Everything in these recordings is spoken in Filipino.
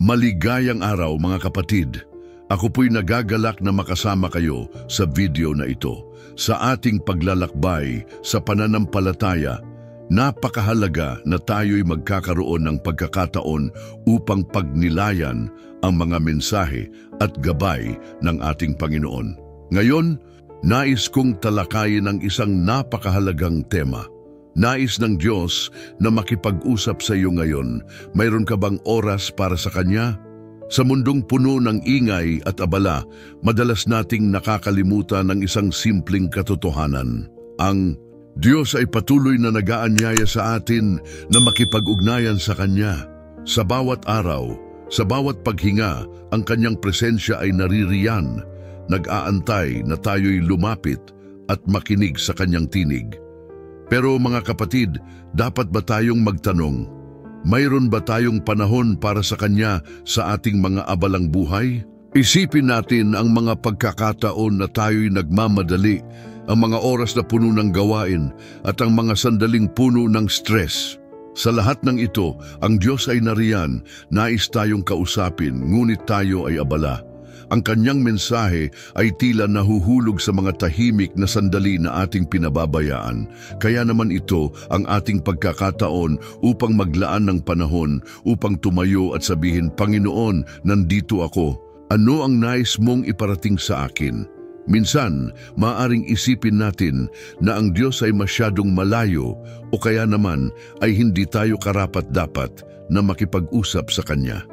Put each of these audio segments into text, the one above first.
Maligayang araw mga kapatid. Ako po'y nagagalak na makasama kayo sa video na ito. Sa ating paglalakbay sa pananampalataya, napakahalaga na tayo'y magkakaroon ng pagkakataon upang pagnilayan ang mga mensahe at gabay ng ating Panginoon. Ngayon, nais kong talakayin ang isang napakahalagang tema. Nais ng Diyos na makipag-usap sa iyo ngayon. Mayroon ka bang oras para sa Kanya? Sa mundong puno ng ingay at abala, madalas nating nakakalimutan ng isang simpleng katotohanan. Ang Diyos ay patuloy na nag-aanyaya sa atin na makipag-ugnayan sa Kanya. Sa bawat araw, sa bawat paghinga, ang Kanyang presensya ay naririyan. Nag-aantay na tayo'y lumapit at makinig sa Kanyang tinig. Pero mga kapatid, dapat ba tayong magtanong, mayroon ba tayong panahon para sa Kanya sa ating mga abalang buhay? Isipin natin ang mga pagkakataon na tayo'y nagmamadali, ang mga oras na puno ng gawain at ang mga sandaling puno ng stress. Sa lahat ng ito, ang Diyos ay nariyan, nais tayong kausapin, ngunit tayo ay abala. Ang Kanyang mensahe ay tila nahuhulog sa mga tahimik na sandali na ating pinababayaan. Kaya naman ito ang ating pagkakataon upang maglaan ng panahon, upang tumayo at sabihin, Panginoon, nandito ako. Ano ang nais mong iparating sa akin? Minsan, maaaring isipin natin na ang Diyos ay masyadong malayo o kaya naman ay hindi tayo karapat-dapat na makipag-usap sa Kanya.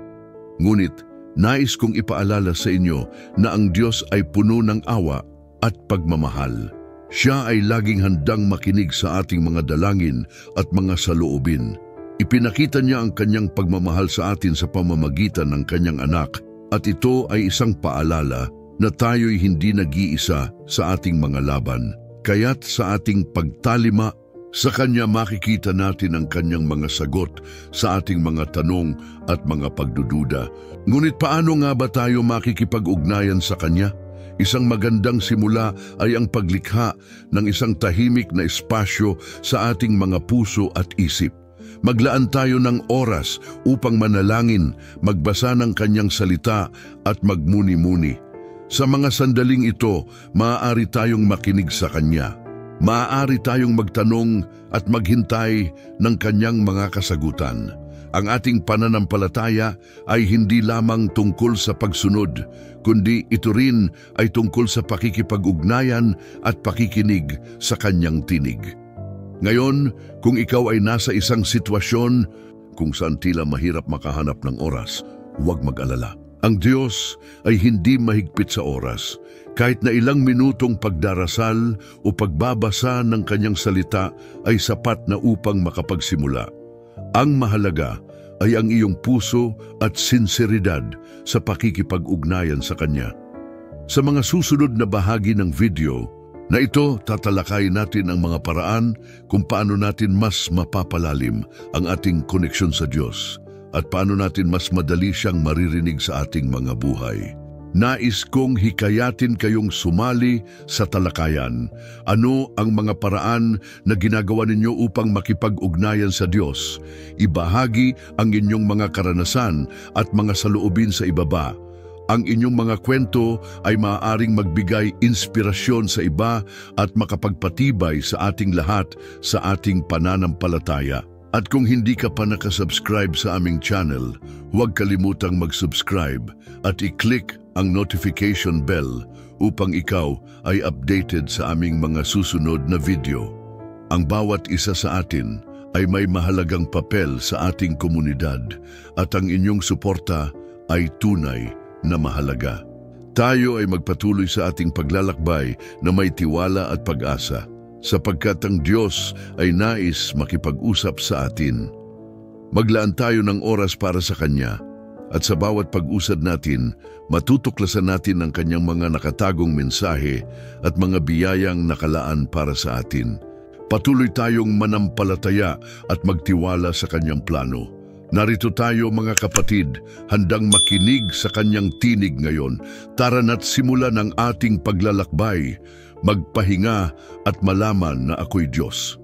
Ngunit, nais kong ipaalala sa inyo na ang Diyos ay puno ng awa at pagmamahal. Siya ay laging handang makinig sa ating mga dalangin at mga saloobin. Ipinakita niya ang Kanyang pagmamahal sa atin sa pamamagitan ng Kanyang anak, at ito ay isang paalala na tayo'y hindi nag-iisa sa ating mga laban. Kaya't sa ating pagtalima, sa Kanya makikita natin ang Kanyang mga sagot sa ating mga tanong at mga pagdududa. Ngunit paano nga ba tayo makikipag-ugnayan sa Kanya? Isang magandang simula ay ang paglikha ng isang tahimik na espasyo sa ating mga puso at isip. Maglaan tayo ng oras upang manalangin, magbasa ng Kanyang salita at magmuni-muni. Sa mga sandaling ito, maaari tayong makinig sa Kanya. Maaari tayong magtanong at maghintay ng Kanyang mga kasagutan. Ang ating pananampalataya ay hindi lamang tungkol sa pagsunod, kundi ito rin ay tungkol sa pakikipag-ugnayan at pakikinig sa Kanyang tinig. Ngayon, kung ikaw ay nasa isang sitwasyon kung saan tila mahirap makahanap ng oras, huwag mag-alala. Ang Diyos ay hindi mahigpit sa oras. Kahit na ilang minutong pagdarasal o pagbabasa ng Kanyang salita ay sapat na upang makapagsimula. Ang mahalaga ay ang iyong puso at sinseridad sa pakikipag-ugnayan sa Kanya. Sa mga susunod na bahagi ng video na ito, tatalakayin natin ang mga paraan kung paano natin mas mapapalalim ang ating koneksyon sa Diyos at paano natin mas madali siyang maririnig sa ating mga buhay. Nais kong hikayatin kayong sumali sa talakayan. Ano ang mga paraan na ginagawa ninyo upang makipag-ugnayan sa Diyos? Ibahagi ang inyong mga karanasan at mga saloobin sa ibaba. Ang inyong mga kwento ay maaaring magbigay inspirasyon sa iba at makapagpatibay sa ating lahat sa ating pananampalataya. At kung hindi ka pa nakasubscribe sa aming channel, huwag kalimutang mag-subscribe at i-click ang notification bell upang ikaw ay updated sa aming mga susunod na video. Ang bawat isa sa atin ay may mahalagang papel sa ating komunidad at ang inyong suporta ay tunay na mahalaga. Tayo ay magpatuloy sa ating paglalakbay na may tiwala at pag-asa, sapagkat ang Diyos ay nais makipag-usap sa atin. Maglaan tayo ng oras para sa Kanya, at sa bawat pag-usad natin, matutuklasan natin ang Kanyang mga nakatagong mensahe at mga biyayang nakalaan para sa atin. Patuloy tayong manampalataya at magtiwala sa Kanyang plano. Narito tayo mga kapatid, handang makinig sa Kanyang tinig ngayon. Tara na't simulan ang ating paglalakbay, magpahinga at malaman na ako'y Diyos.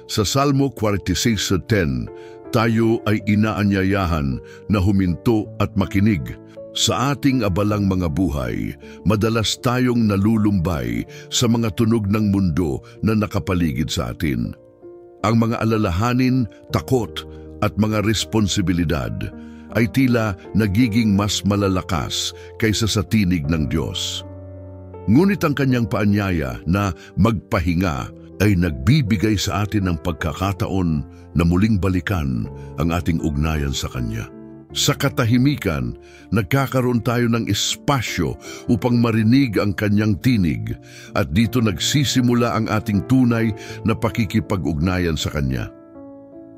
Sa Salmo 46:10, tayo ay inaanyayahan na huminto at makinig. Sa ating abalang mga buhay, madalas tayong nalulumbay sa mga tunog ng mundo na nakapaligid sa atin. Ang mga alalahanin, takot at mga responsibilidad ay tila nagiging mas malalakas kaysa sa tinig ng Diyos. Ngunit ang kanyang paanyaya na magpahinga ay nagbibigay sa atin ng pagkakataon na muling balikan ang ating ugnayan sa Kanya. Sa katahimikan, nagkakaroon tayo ng espasyo upang marinig ang Kanyang tinig at dito nagsisimula ang ating tunay na pakikipag-ugnayan sa Kanya.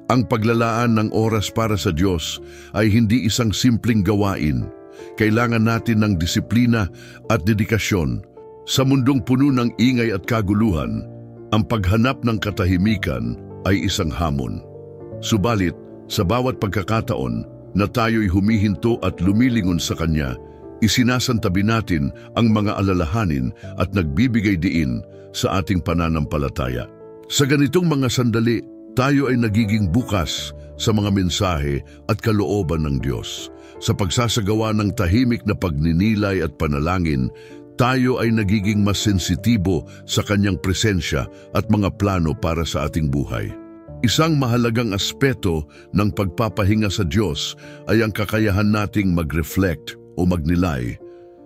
Ang paglalaan ng oras para sa Diyos ay hindi isang simpleng gawain. Kailangan natin ng disiplina at dedikasyon. Sa mundong puno ng ingay at kaguluhan, ang paghanap ng katahimikan ay isang hamon. Subalit, sa bawat pagkakataon na tayo'y humihinto at lumilingon sa Kanya, isinasantabi natin ang mga alalahanin at nagbibigay diin sa ating pananampalataya. Sa ganitong mga sandali, tayo ay nagiging bukas sa mga mensahe at kalooban ng Diyos. Sa pagsasagawa ng tahimik na pagninilay at panalangin, tayo ay nagiging mas sensitibo sa Kanyang presensya at mga plano para sa ating buhay. Isang mahalagang aspeto ng pagpapahinga sa Diyos ay ang kakayahan nating mag-reflect o magnilay.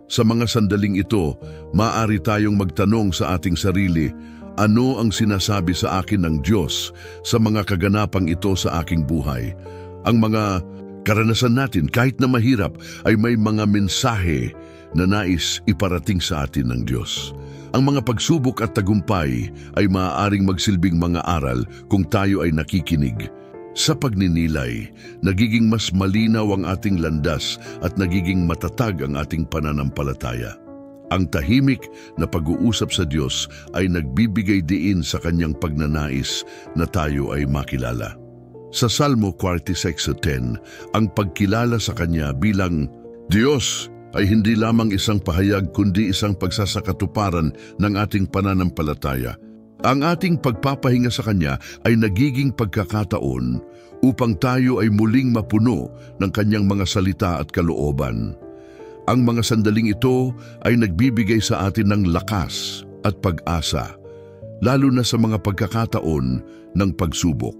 Sa mga sandaling ito, maaari tayong magtanong sa ating sarili, ano ang sinasabi sa akin ng Diyos sa mga kaganapang ito sa aking buhay? Ang mga karanasan natin, kahit na mahirap, ay may mga mensahe na nais iparating sa atin ng Diyos. Ang mga pagsubok at tagumpay ay maaaring magsilbing mga aral kung tayo ay nakikinig. Sa pagninilay, nagiging mas malinaw ang ating landas at nagiging matatag ang ating pananampalataya. Ang tahimik na pag-uusap sa Diyos ay nagbibigay diin sa Kanyang pagnanais na tayo ay makilala. Sa Salmo 46:10, ang pagkilala sa Kanya bilang Diyos ay hindi lamang isang pahayag kundi isang pagsasakatuparan ng ating pananampalataya. Ang ating pagpapahinga sa Kanya ay nagiging pagkakataon upang tayo ay muling mapuno ng Kanyang mga salita at kalooban. Ang mga sandaling ito ay nagbibigay sa atin ng lakas at pag-asa, lalo na sa mga pagkakataon ng pagsubok.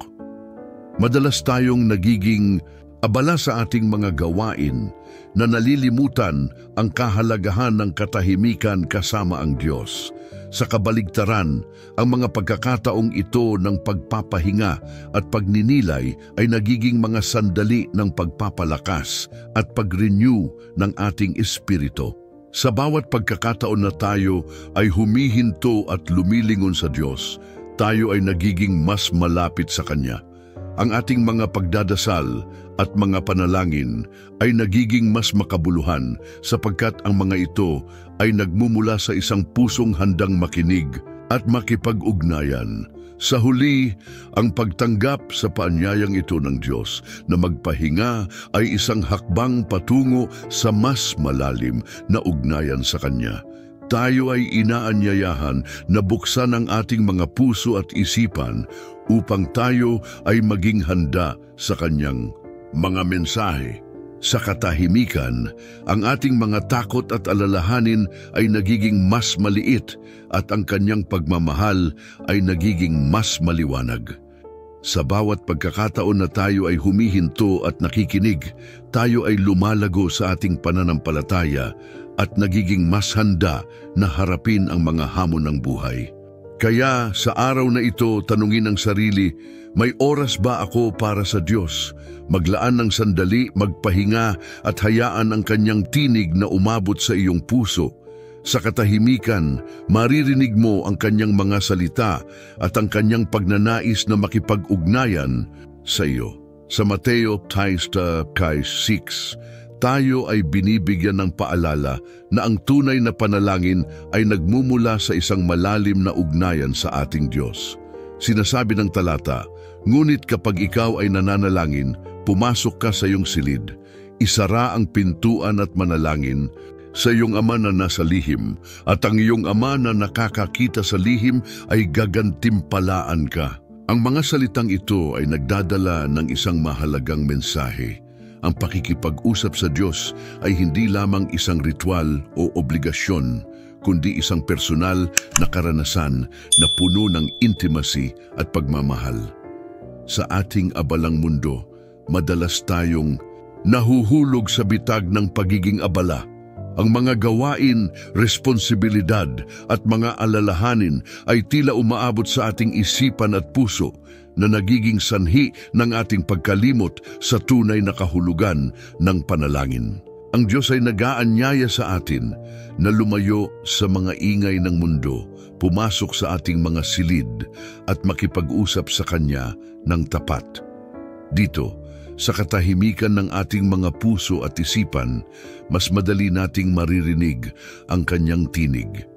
Madalas tayong nagiging abala sa ating mga gawain na nalilimutan ang kahalagahan ng katahimikan kasama ang Diyos. Sa kabaligtaran, ang mga pagkakataong ito ng pagpapahinga at pagninilay ay nagiging mga sandali ng pagpapalakas at pag-renew ng ating espiritu. Sa bawat pagkakataon na tayo ay humihinto at lumilingon sa Diyos, tayo ay nagiging mas malapit sa Kanya. Ang ating mga pagdadasal at mga panalangin ay nagiging mas makabuluhan sapagkat ang mga ito ay nagmumula sa isang pusong handang makinig at makipag-ugnayan. Sa huli, ang pagtanggap sa paanyayang ito ng Diyos na magpahinga ay isang hakbang patungo sa mas malalim na ugnayan sa Kanya. Tayo ay inaanyayahan na buksan ang ating mga puso at isipan upang tayo ay maging handa sa Kanyang mga mensahe. Sa katahimikan, ang ating mga takot at alalahanin ay nagiging mas maliit at ang Kanyang pagmamahal ay nagiging mas maliwanag. Sa bawat pagkakataon na tayo ay humihinto at nakikinig, tayo ay lumalago sa ating pananampalataya at nagiging mas handa na harapin ang mga hamon ng buhay. Kaya sa araw na ito, tanungin ang sarili, may oras ba ako para sa Diyos? Maglaan ng sandali, magpahinga at hayaan ang Kanyang tinig na umabot sa iyong puso. Sa katahimikan, maririnig mo ang Kanyang mga salita at ang Kanyang pagnanais na makipag-ugnayan sa iyo. Sa Mateo 6, tayo ay binibigyan ng paalala na ang tunay na panalangin ay nagmumula sa isang malalim na ugnayan sa ating Diyos. Sinasabi ng talata, ngunit kapag ikaw ay nananalangin, pumasok ka sa iyong silid, isara ang pintuan at manalangin sa iyong Ama na nasa lihim, at ang iyong Ama na nakakakita sa lihim ay gagantimpalaan ka. Ang mga salitang ito ay nagdadala ng isang mahalagang mensahe. Ang pakikipag-usap sa Diyos ay hindi lamang isang ritual o obligasyon, kundi isang personal na karanasan na puno ng intimacy at pagmamahal. Sa ating abalang mundo, madalas tayong nahuhulog sa bitag ng pagiging abala. Ang mga gawain, responsibilidad at mga alalahanin ay tila umaabot sa ating isipan at puso na nagiging sanhi ng ating pagkalimot sa tunay na kahulugan ng panalangin. Ang Diyos ay nag-aanyaya sa atin na lumayo sa mga ingay ng mundo, pumasok sa ating mga silid at makipag-usap sa Kanya ng tapat. Dito, sa katahimikan ng ating mga puso at isipan, mas madali nating maririnig ang Kanyang tinig.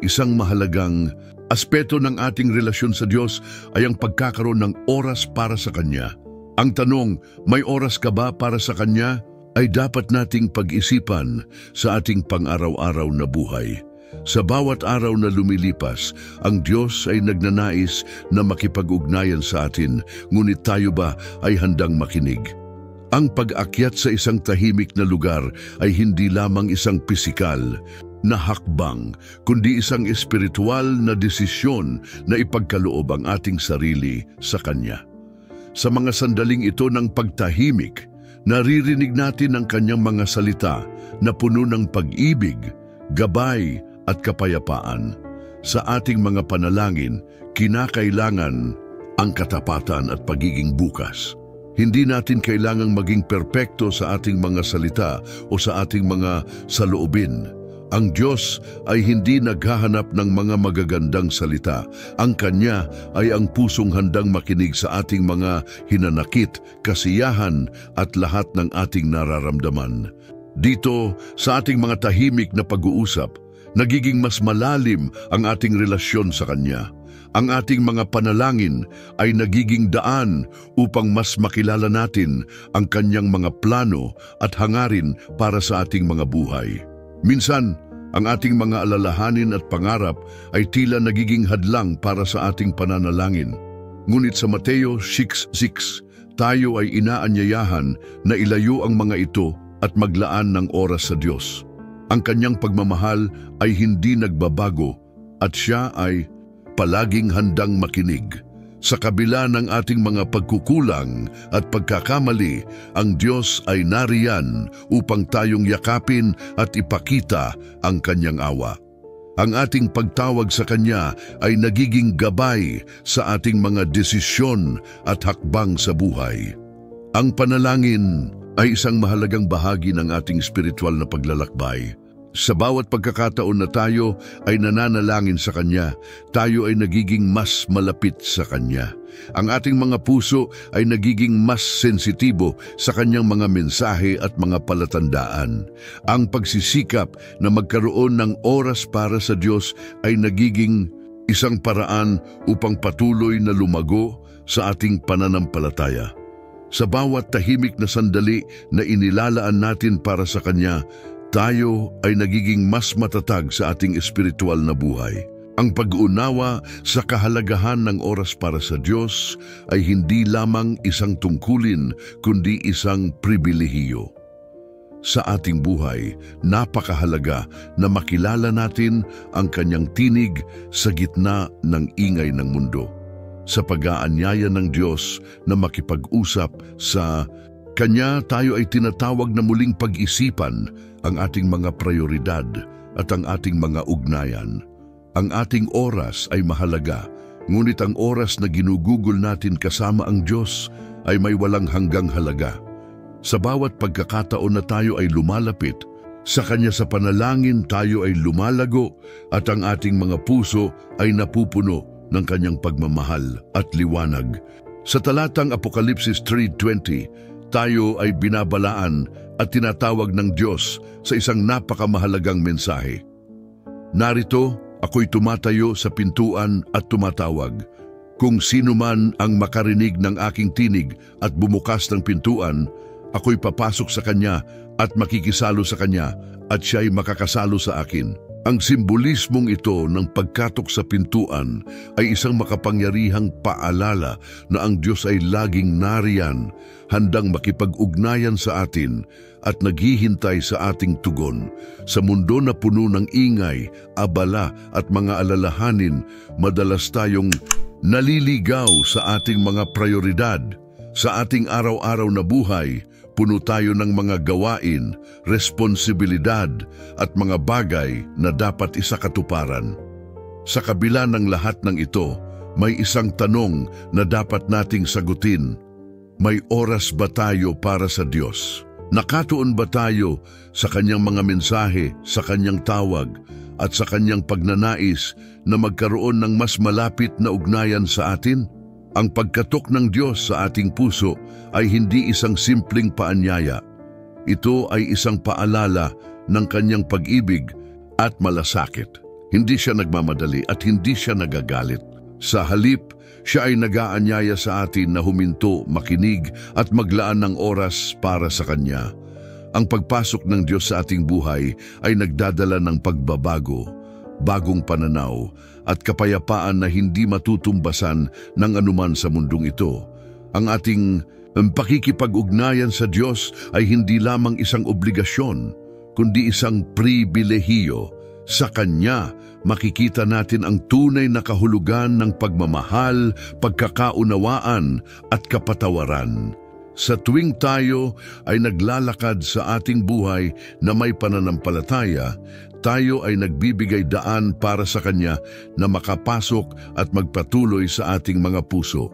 Isang mahalagang aspeto ng ating relasyon sa Diyos ay ang pagkakaroon ng oras para sa Kanya. Ang tanong, may oras ka ba para sa Kanya, ay dapat nating pag-isipan sa ating pang-araw-araw na buhay. Sa bawat araw na lumilipas, ang Diyos ay nagnanais na makipag-ugnayan sa atin, ngunit tayo ba ay handang makinig? Ang pag-akyat sa isang tahimik na lugar ay hindi lamang isang pisikal na hakbang, kundi isang espiritual na desisyon na ipagkaloob ang ating sarili sa Kanya. Sa mga sandaling ito ng pagtahimik, naririnig natin ang Kanyang mga salita na puno ng pag-ibig, gabay, at kapayapaan. Sa ating mga panalangin, kinakailangan ang katapatan at pagiging bukas. Hindi natin kailangang maging perpekto sa ating mga salita o sa ating mga saloobin. Ang Diyos ay hindi naghahanap ng mga magagandang salita. Ang Kanya ay ang pusong handang makinig sa ating mga hinanakit, kasiyahan at lahat ng ating nararamdaman. Dito, sa ating mga tahimik na pag-uusap, nagiging mas malalim ang ating relasyon sa Kanya. Ang ating mga panalangin ay nagiging daan upang mas makilala natin ang Kanyang mga plano at hangarin para sa ating mga buhay. Minsan, ang ating mga alalahanin at pangarap ay tila nagiging hadlang para sa ating pananalangin. Ngunit sa Mateo 6:6, tayo ay inaanyayahan na ilayo ang mga ito at maglaan ng oras sa Diyos. Ang Kanyang pagmamahal ay hindi nagbabago at Siya ay palaging handang makinig. Sa kabila ng ating mga pagkukulang at pagkakamali, ang Diyos ay nariyan upang tayong yakapin at ipakita ang Kanyang awa. Ang ating pagtawag sa Kanya ay nagiging gabay sa ating mga desisyon at hakbang sa buhay. Ang panalangin ay isang mahalagang bahagi ng ating spiritual na paglalakbay. Sa bawat pagkakataon na tayo ay nananalangin sa Kanya, tayo ay nagiging mas malapit sa Kanya. Ang ating mga puso ay nagiging mas sensitibo sa Kanyang mga mensahe at mga palatandaan. Ang pagsisikap na magkaroon ng oras para sa Diyos ay nagiging isang paraan upang patuloy na lumago sa ating pananampalataya. Sa bawat tahimik na sandali na inilalaan natin para sa Kanya, tayo ay nagiging mas matatag sa ating espiritual na buhay. Ang pag-unawa sa kahalagahan ng oras para sa Diyos ay hindi lamang isang tungkulin, kundi isang pribilehiyo. Sa ating buhay, napakahalaga na makilala natin ang Kanyang tinig sa gitna ng ingay ng mundo. Sa pag-aanyaya ng Diyos na makipag-usap sa Kanya, tayo ay tinatawag na muling pag-isipan ang ating mga prioridad at ang ating mga ugnayan. Ang ating oras ay mahalaga, ngunit ang oras na ginugugol natin kasama ang Diyos ay may walang hanggang halaga. Sa bawat pagkakataon na tayo ay lumalapit sa Kanya sa panalangin, tayo ay lumalago at ang ating mga puso ay napupuno ng Kanyang pagmamahal at liwanag. Sa talatang Apokalipsis 3:20, tayo ay binabalaan at tinatawag ng Diyos sa isang napakamahalagang mensahe. Narito, ako'y tumatayo sa pintuan at tumatawag. Kung sino man ang makarinig ng aking tinig at bumukas ng pintuan, ako'y papasok sa Kanya at makikisalo sa Kanya at siya'y makakasalo sa akin. Ang simbolismong ito ng pagkatok sa pintuan ay isang makapangyarihang paalala na ang Diyos ay laging nariyan, handang makipag-ugnayan sa atin at naghihintay sa ating tugon. Sa mundo na puno ng ingay, abala at mga alalahanin, madalas tayong naliligaw sa ating mga prioridad. Sa ating araw-araw na buhay, puno tayo ng mga gawain, responsibilidad at mga bagay na dapat isakatuparan. Sa kabila ng lahat ng ito, may isang tanong na dapat nating sagutin. May oras ba tayo para sa Diyos? Nakatuon ba tayo sa Kanyang mga mensahe, sa Kanyang tawag, at sa Kanyang pagnanais na magkaroon ng mas malapit na ugnayan sa atin? Ang pagkatok ng Diyos sa ating puso ay hindi isang simpleng paanyaya. Ito ay isang paalala ng Kanyang pag-ibig at malasakit. Hindi siya nagmamadali at hindi siya nagagalit. Sa halip, siya ay nag-aanyaya sa atin na huminto, makinig at maglaan ng oras para sa Kanya. Ang pagpasok ng Diyos sa ating buhay ay nagdadala ng pagbabago, bagong pananaw at kapayapaan na hindi matutumbasan ng anuman sa mundong ito. Ang ating pakikipag-ugnayan sa Diyos ay hindi lamang isang obligasyon, kundi isang pribilehiyo. Sa Kanya, makikita natin ang tunay na kahulugan ng pagmamahal, pagkakaunawaan at kapatawaran. Sa tuwing tayo ay naglalakad sa ating buhay na may pananampalataya, tayo ay nagbibigay daan para sa Kanya na makapasok at magpatuloy sa ating mga puso.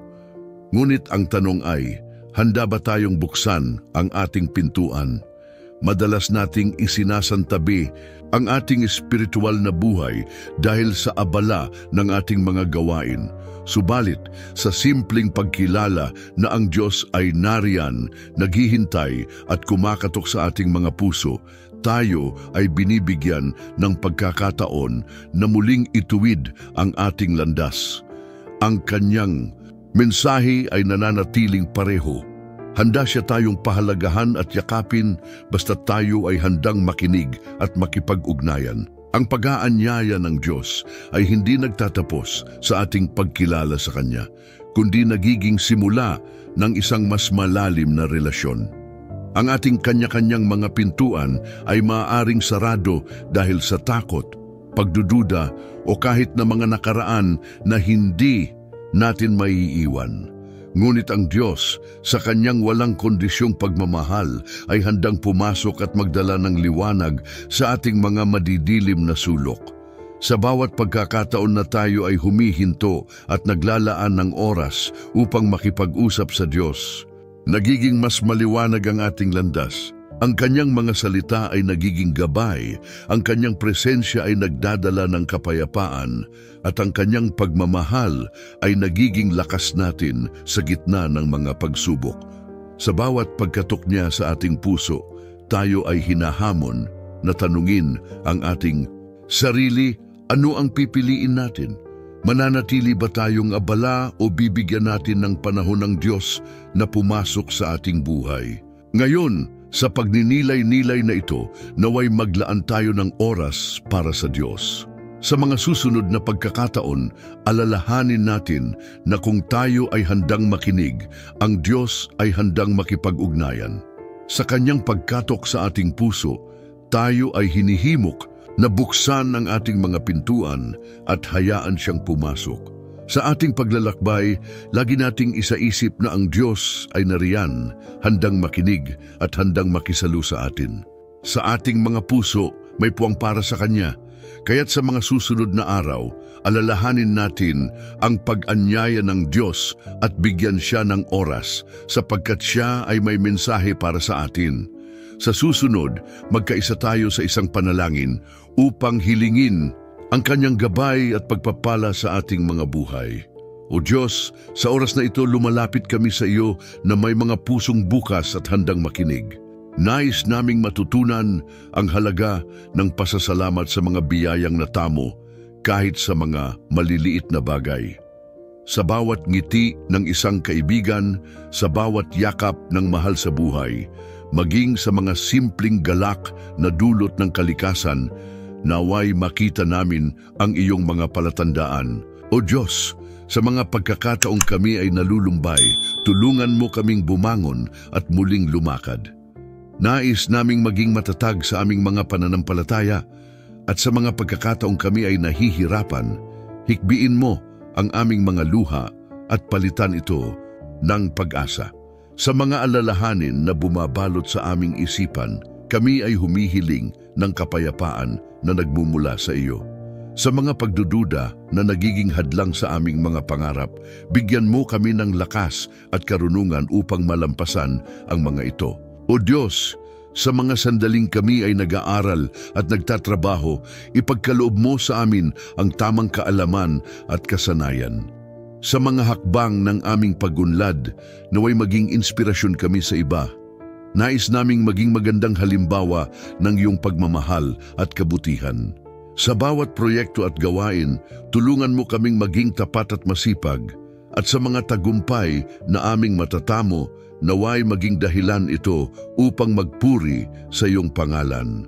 Ngunit ang tanong ay, handa ba tayong buksan ang ating pintuan? Madalas nating isinasantabi ang ating espiritual na buhay dahil sa abala ng ating mga gawain. Subalit, sa simpleng pagkilala na ang Diyos ay nariyan, naghihintay at kumakatok sa ating mga puso, tayo ay binibigyan ng pagkakataon na muling ituwid ang ating landas. Ang Kanyang mensahe ay nananatiling pareho. Handa siya tayong pahalagahan at yakapin basta tayo ay handang makinig at makipag-ugnayan. Ang pag-aanyaya ng Diyos ay hindi nagtatapos sa ating pagkilala sa Kanya, kundi nagiging simula ng isang mas malalim na relasyon. Ang ating kanya-kanyang mga pintuan ay maaaring sarado dahil sa takot, pagdududa o kahit na mga nakaraan na hindi natin maiiwan. Ngunit ang Diyos, sa Kanyang walang kondisyong pagmamahal, ay handang pumasok at magdala ng liwanag sa ating mga madidilim na sulok. Sa bawat pagkakataon na tayo ay humihinto at naglalaan ng oras upang makipag-usap sa Diyos, nagiging mas maliwanag ang ating landas. Ang Kanyang mga salita ay nagiging gabay, ang Kanyang presensya ay nagdadala ng kapayapaan, at ang Kanyang pagmamahal ay nagiging lakas natin sa gitna ng mga pagsubok. Sa bawat pagkatok niya sa ating puso, tayo ay hinahamon na tanungin ang ating sarili, ano ang pipiliin natin? Mananatili ba tayong abala o bibigyan natin ng panahon ng Diyos na pumasok sa ating buhay? Ngayon, sa pagninilay-nilay na ito, naway maglaan tayo ng oras para sa Diyos. Sa mga susunod na pagkakataon, alalahanin natin na kung tayo ay handang makinig, ang Diyos ay handang makipag-ugnayan. Sa Kanyang pagkatok sa ating puso, tayo ay hinihimok na buksan ang ating mga pintuan at hayaan siyang pumasok. Sa ating paglalakbay, lagi nating isaisip na ang Diyos ay nariyan, handang makinig at handang makisalo sa atin. Sa ating mga puso, may puwang para sa Kanya. Kaya't sa mga susunod na araw, alalahanin natin ang pag-anyaya ng Diyos at bigyan siya ng oras sapagkat siya ay may mensahe para sa atin. Sa susunod, magkaisa tayo sa isang panalangin upang hilingin ang Kanyang gabay at pagpapala sa ating mga buhay. O Diyos, sa oras na ito lumalapit kami sa iyo na may mga pusong bukas at handang makinig. Nais naming matutunan ang halaga ng pasasalamat sa mga biyayang natamo kahit sa mga maliliit na bagay. Sa bawat ngiti ng isang kaibigan, sa bawat yakap ng mahal sa buhay, maging sa mga simpleng galak na dulot ng kalikasan, naway makita namin ang iyong mga palatandaan. O Diyos, sa mga pagkakataong kami ay nalulumbay, tulungan mo kaming bumangon at muling lumakad. Nais naming maging matatag sa aming mga pananampalataya at sa mga pagkakataong kami ay nahihirapan, hikbiin mo ang aming mga luha at palitan ito ng pag-asa. Sa mga alalahanin na bumabalot sa aming isipan, kami ay humihiling ng kapayapaan na nagmumula sa iyo. Sa mga pagdududa na nagiging hadlang sa aming mga pangarap, bigyan mo kami ng lakas at karunungan upang malampasan ang mga ito. O Diyos, sa mga sandaling kami ay nag-aaral at nagtatrabaho, ipagkaloob mo sa amin ang tamang kaalaman at kasanayan. Sa mga hakbang ng aming pagunlad, naway maging inspirasyon kami sa iba. Nais naming maging magandang halimbawa ng iyong pagmamahal at kabutihan. Sa bawat proyekto at gawain, tulungan mo kaming maging tapat at masipag, at sa mga tagumpay na aming matatamo, naway maging dahilan ito upang magpuri sa iyong pangalan.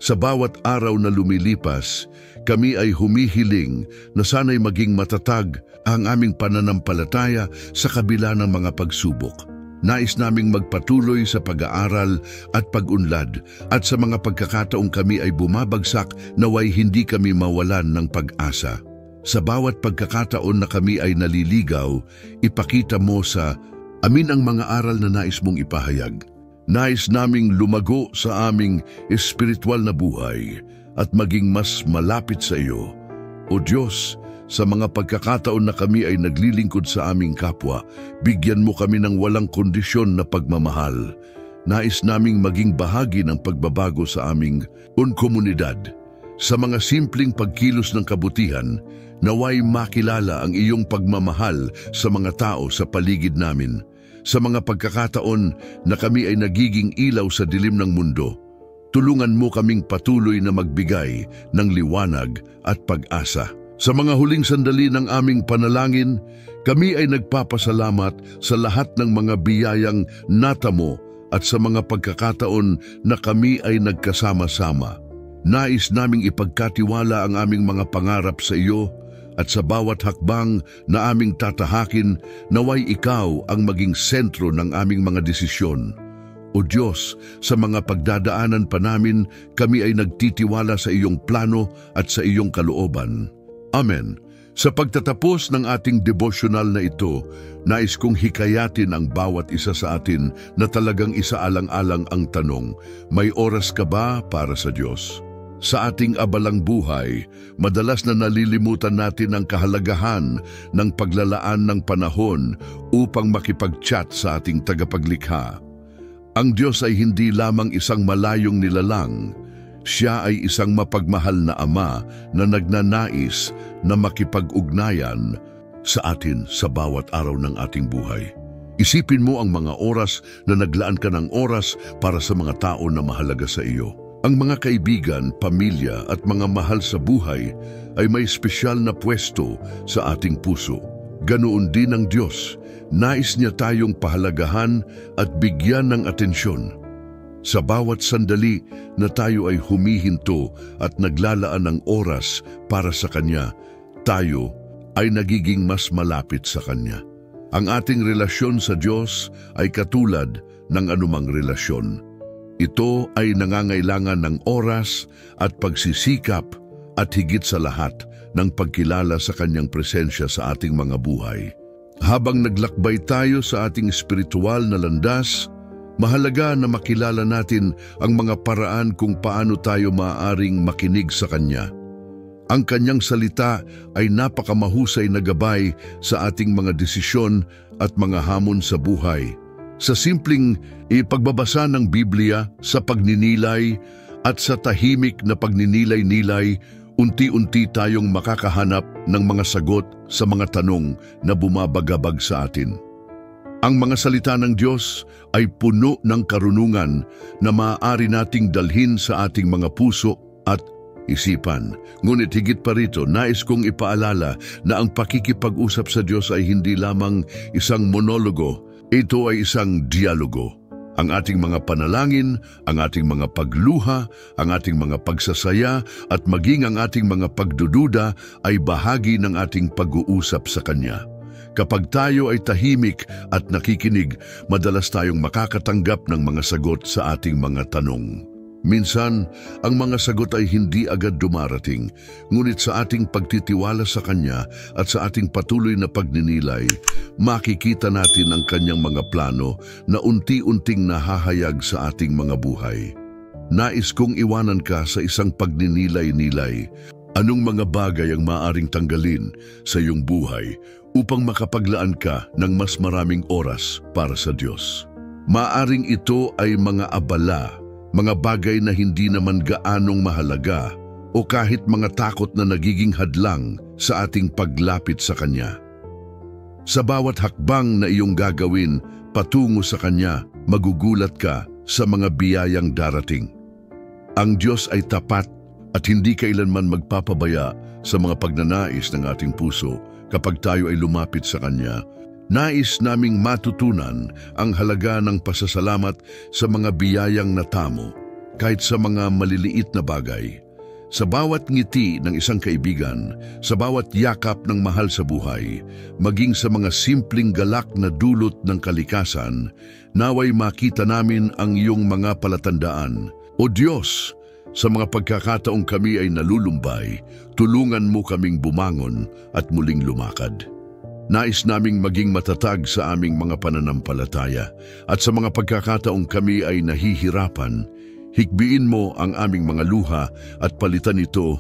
Sa bawat araw na lumilipas, kami ay humihiling na sana'y maging matatag ang aming pananampalataya sa kabila ng mga pagsubok. Nais naming magpatuloy sa pag-aaral at pag-unlad, at sa mga pagkakataong kami ay bumabagsak, naway hindi kami mawalan ng pag-asa. Sa bawat pagkakataon na kami ay naliligaw, ipakita mo sa amin ang mga aral na nais mong ipahayag. Nais naming lumago sa aming espiritual na buhay at maging mas malapit sa iyo. O Diyos, sa mga pagkakataon na kami ay naglilingkod sa aming kapwa, bigyan mo kami ng walang kondisyon na pagmamahal. Nais naming maging bahagi ng pagbabago sa aming komunidad. Sa mga simpleng pagkilos ng kabutihan, naway makilala ang iyong pagmamahal sa mga tao sa paligid namin. Sa mga pagkakataon na kami ay nagiging ilaw sa dilim ng mundo, tulungan mo kaming patuloy na magbigay ng liwanag at pag-asa. Sa mga huling sandali ng aming panalangin, kami ay nagpapasalamat sa lahat ng mga biyayang natamo at sa mga pagkakataon na kami ay nagkasama-sama. Nais naming ipagkatiwala ang aming mga pangarap sa iyo, at sa bawat hakbang na aming tatahakin, naway ikaw ang maging sentro ng aming mga desisyon. O Diyos, sa mga pagdadaanan pa namin, kami ay nagtitiwala sa iyong plano at sa iyong kalooban. Amen. Sa pagtatapos ng ating devotional na ito, nais kong hikayatin ang bawat isa sa atin na talagang isaalang-alang ang tanong, may oras ka ba para sa Diyos? Sa ating abalang buhay, madalas na nalilimutan natin ang kahalagahan ng paglalaan ng panahon upang makipag-chat sa ating tagapaglikha. Ang Diyos ay hindi lamang isang malayong nilalang. Siya ay isang mapagmahal na Ama na nagnanais na makipag-ugnayan sa atin sa bawat araw ng ating buhay. Isipin mo ang mga oras na naglaan ka ng oras para sa mga tao na mahalaga sa iyo. Ang mga kaibigan, pamilya at mga mahal sa buhay ay may espesyal na pwesto sa ating puso. Ganoon din ang Diyos. Nais niya tayong pahalagahan at bigyan ng atensyon. Sa bawat sandali na tayo ay humihinto at naglalaan ng oras para sa Kanya, tayo ay nagiging mas malapit sa Kanya. Ang ating relasyon sa Diyos ay katulad ng anumang relasyon. Ito ay nangangailangan ng oras at pagsisikap at higit sa lahat ng pagkilala sa Kanyang presensya sa ating mga buhay. Habang naglakbay tayo sa ating espiritual na landas, mahalaga na makilala natin ang mga paraan kung paano tayo maaaring makinig sa Kanya. Ang Kanyang salita ay napakamahusay na gabay sa ating mga desisyon at mga hamon sa buhay. Sa simpleng ipagbabasa ng Biblia, sa pagninilay at sa tahimik na pagninilay-nilay, unti-unti tayong makakahanap ng mga sagot sa mga tanong na bumabagabag sa atin. Ang mga salita ng Diyos ay puno ng karunungan na maaari nating dalhin sa ating mga puso at isipan. Ngunit higit pa rito, nais kong ipaalala na ang pakikipag-usap sa Diyos ay hindi lamang isang monologo, ito ay isang dialogo. Ang ating mga panalangin, ang ating mga pagluha, ang ating mga pagsasaya at maging ang ating mga pagdududa ay bahagi ng ating pag-uusap sa Kanya. Kapag tayo ay tahimik at nakikinig, madalas tayong makakatanggap ng mga sagot sa ating mga tanong. Minsan, ang mga sagot ay hindi agad dumarating, ngunit sa ating pagtitiwala sa Kanya at sa ating patuloy na pagninilay, makikita natin ang Kanyang mga plano na unti-unting nahahayag sa ating mga buhay. Nais kong iwanan ka sa isang pagninilay-nilay. Anong mga bagay ang maaring tanggalin sa iyong buhay upang makapaglaan ka ng mas maraming oras para sa Diyos? Maaring ito ay mga abala, mga bagay na hindi naman gaanong mahalaga o kahit mga takot na nagiging hadlang sa ating paglapit sa Kanya. Sa bawat hakbang na iyong gagawin patungo sa Kanya, magugulat ka sa mga biyayang darating. Ang Diyos ay tapat at hindi kailanman magpapabaya sa mga pagnanais ng ating puso kapag tayo ay lumapit sa Kanya. Nais naming matutunan ang halaga ng pasasalamat sa mga biyayang natamo, kahit sa mga maliliit na bagay. Sa bawat ngiti ng isang kaibigan, sa bawat yakap ng mahal sa buhay, maging sa mga simpleng galak na dulot ng kalikasan, naway makita namin ang iyong mga palatandaan. O Diyos, sa mga pagkakataong kami ay nalulumbay, tulungan mo kaming bumangon at muling lumakad. Nais naming maging matatag sa aming mga pananampalataya at sa mga pagkakataong kami ay nahihirapan, hikbiin mo ang aming mga luha at palitan ito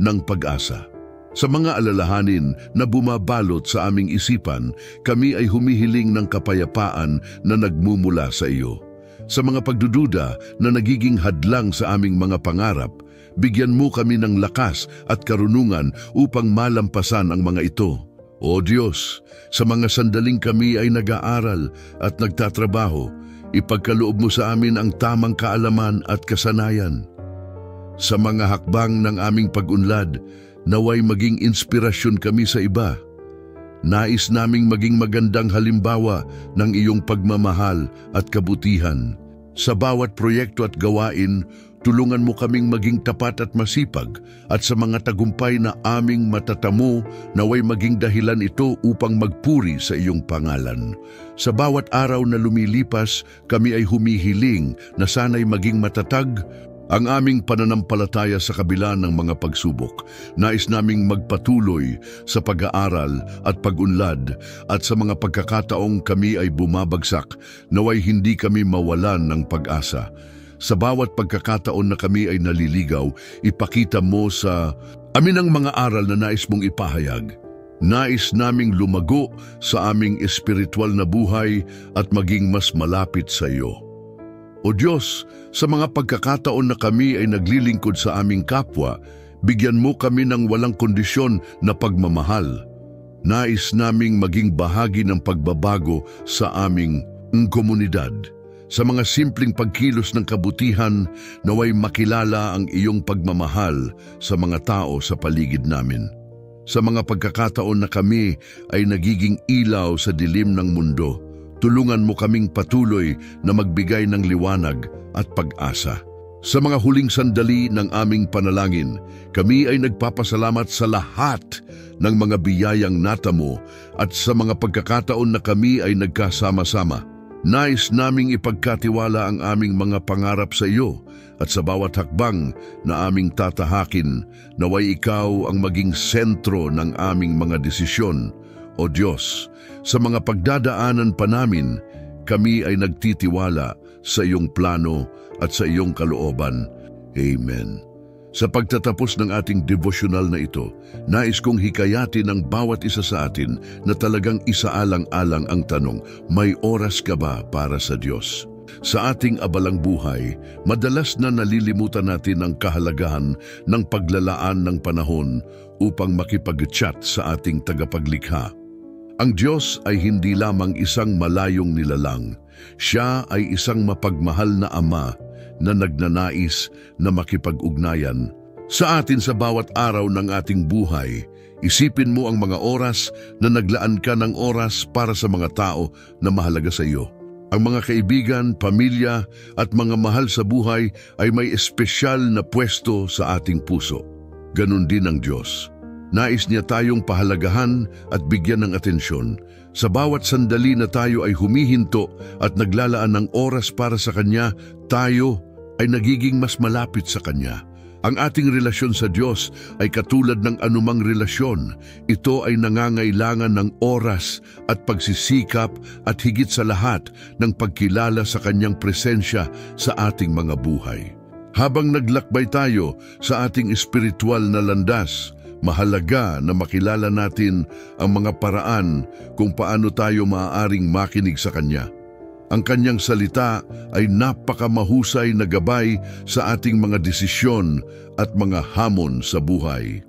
ng pag-asa. Sa mga alalahanin na bumabalot sa aming isipan, kami ay humihiling ng kapayapaan na nagmumula sa iyo. Sa mga pagdududa na nagiging hadlang sa aming mga pangarap, bigyan mo kami ng lakas at karunungan upang malampasan ang mga ito. O Diyos, sa mga sandaling kami ay nag-aaral at nagtatrabaho, ipagkaloob mo sa amin ang tamang kaalaman at kasanayan. Sa mga hakbang ng aming pag-unlad, naway maging inspirasyon kami sa iba. Nais naming maging magandang halimbawa ng iyong pagmamahal at kabutihan. Sa bawat proyekto at gawain, tulungan mo kaming maging tapat at masipag at sa mga tagumpay na aming matatamo, naway maging dahilan ito upang magpuri sa iyong pangalan. Sa bawat araw na lumilipas, kami ay humihiling na sana'y maging matatag ang aming pananampalataya sa kabila ng mga pagsubok. Nais naming magpatuloy sa pag-aaral at pag-unlad at sa mga pagkakataong kami ay bumabagsak, naway hindi kami mawalan ng pag-asa. Sa bawat pagkakataon na kami ay naliligaw, ipakita mo sa amin ang mga aral na nais mong ipahayag. Nais naming lumago sa aming espiritual na buhay at maging mas malapit sa iyo. O Diyos, sa mga pagkakataon na kami ay naglilingkod sa aming kapwa, bigyan mo kami ng walang kondisyon na pagmamahal. Nais naming maging bahagi ng pagbabago sa aming komunidad. Sa mga simpleng pagkilos ng kabutihan, naway makilala ang iyong pagmamahal sa mga tao sa paligid namin. Sa mga pagkakataon na kami ay nagiging ilaw sa dilim ng mundo, tulungan mo kaming patuloy na magbigay ng liwanag at pag-asa. Sa mga huling sandali ng aming panalangin, kami ay nagpapasalamat sa lahat ng mga biyayang natamo at sa mga pagkakataon na kami ay nagkasama-sama. Nais naming ipagkatiwala ang aming mga pangarap sa iyo at sa bawat hakbang na aming tatahakin, naway ikaw ang maging sentro ng aming mga desisyon. O Diyos, sa mga pagdadaanan pa namin, kami ay nagtitiwala sa iyong plano at sa iyong kalooban. Amen. Sa pagtatapos ng ating devotional na ito, nais kong hikayatin ang bawat isa sa atin na talagang isaalang-alang ang tanong, may oras ka ba para sa Diyos? Sa ating abalang buhay, madalas na nalilimutan natin ang kahalagahan ng paglalaan ng panahon upang makipag-chat sa ating tagapaglikha. Ang Diyos ay hindi lamang isang malayong nilalang. Siya ay isang mapagmahal na Ama na nagnanais na makipag-ugnayan sa atin sa bawat araw ng ating buhay. Isipin mo ang mga oras na naglaan ka ng oras para sa mga tao na mahalaga sa iyo. Ang mga kaibigan, pamilya at mga mahal sa buhay ay may espesyal na pwesto sa ating puso. Ganon din ang Diyos. Nais niya tayong pahalagahan at bigyan ng atensyon. Sa bawat sandali na tayo ay humihinto at naglalaan ng oras para sa Kanya, tayo ay nagiging mas malapit sa Kanya. Ang ating relasyon sa Diyos ay katulad ng anumang relasyon. Ito ay nangangailangan ng oras at pagsisikap at higit sa lahat ng pagkilala sa Kanyang presensya sa ating mga buhay. Habang naglakbay tayo sa ating espiritual na landas, mahalaga na makilala natin ang mga paraan kung paano tayo maaaring makinig sa Kanya. Ang Kanyang salita ay napakamahusay na gabay sa ating mga desisyon at mga hamon sa buhay.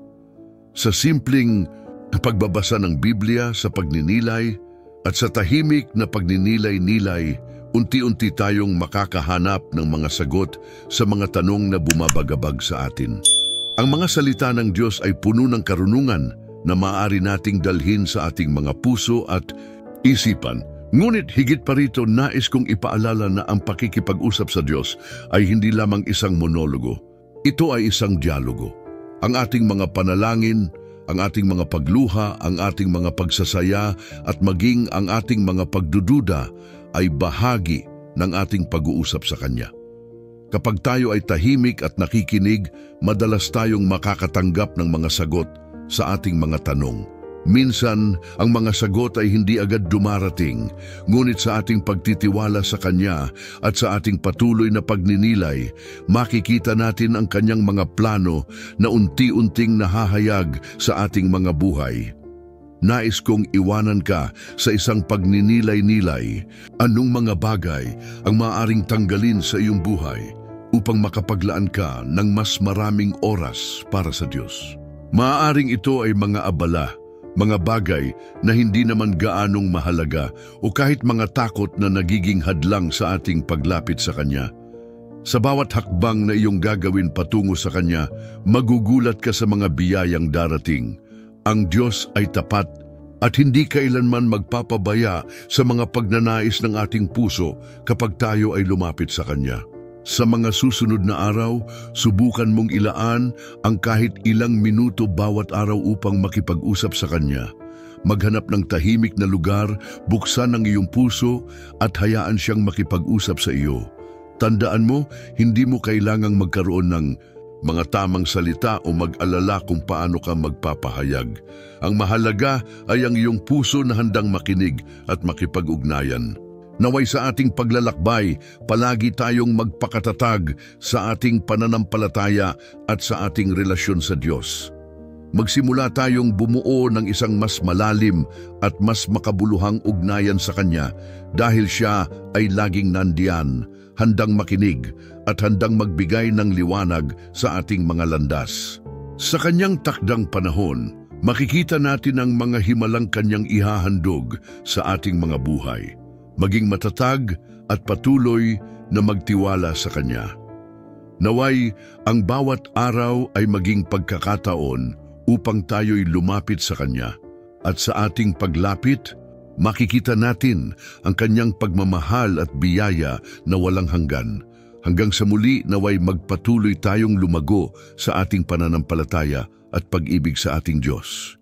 Sa simpleng pagbabasa ng Biblia sa pagninilay at sa tahimik na pagninilay-nilay, unti-unti tayong makakahanap ng mga sagot sa mga tanong na bumabagabag sa atin. Ang mga salita ng Diyos ay puno ng karunungan na maaari nating dalhin sa ating mga puso at isipan. Ngunit higit pa rito, nais kong ipaalala na ang pakikipag-usap sa Diyos ay hindi lamang isang monologo. Ito ay isang dialogo. Ang ating mga panalangin, ang ating mga pagluha, ang ating mga pagsasaya at maging ang ating mga pagdududa ay bahagi ng ating pag-uusap sa Kanya. Kapag tayo ay tahimik at nakikinig, madalas tayong makakatanggap ng mga sagot sa ating mga tanong. Minsan, ang mga sagot ay hindi agad dumarating, ngunit sa ating pagtitiwala sa Kanya at sa ating patuloy na pagninilay, makikita natin ang Kanyang mga plano na unti-unting nahahayag sa ating mga buhay. Nais kong iwanan ka sa isang pagninilay-nilay. Anong mga bagay ang maaaring tanggalin sa iyong buhay upang makapaglaan ka ng mas maraming oras para sa Diyos? Maaaring ito ay mga abala, mga bagay na hindi naman gaanong mahalaga o kahit mga takot na nagiging hadlang sa ating paglapit sa Kanya. Sa bawat hakbang na iyong gagawin patungo sa Kanya, magugulat ka sa mga biyayang darating. Ang Diyos ay tapat at hindi kailanman magpapabaya sa mga pagnanais ng ating puso kapag tayo ay lumapit sa Kanya. Sa mga susunod na araw, subukan mong ilaan ang kahit ilang minuto bawat araw upang makipag-usap sa Kanya. Maghanap ng tahimik na lugar, buksan ang iyong puso at hayaan siyang makipag-usap sa iyo. Tandaan mo, hindi mo kailangang magkaroon ng mga tamang salita o mag-alala kung paano ka magpapahayag. Ang mahalaga ay ang iyong puso na handang makinig at makipag-ugnayan. Naway sa ating paglalakbay, palagi tayong magpakatatag sa ating pananampalataya at sa ating relasyon sa Diyos. Magsimula tayong bumuo ng isang mas malalim at mas makabuluhang ugnayan sa Kanya dahil Siya ay laging nandiyan, handang makinig at handang magbigay ng liwanag sa ating mga landas. Sa Kanyang takdang panahon, makikita natin ang mga himalang Kanyang ihahandog sa ating mga buhay. Maging matatag at patuloy na magtiwala sa Kanya. Naway, ang bawat araw ay maging pagkakataon upang tayo'y lumapit sa Kanya. At sa ating paglapit, makikita natin ang Kanyang pagmamahal at biyaya na walang hanggan. Hanggang sa muli, naway magpatuloy tayong lumago sa ating pananampalataya at pag-ibig sa ating Diyos.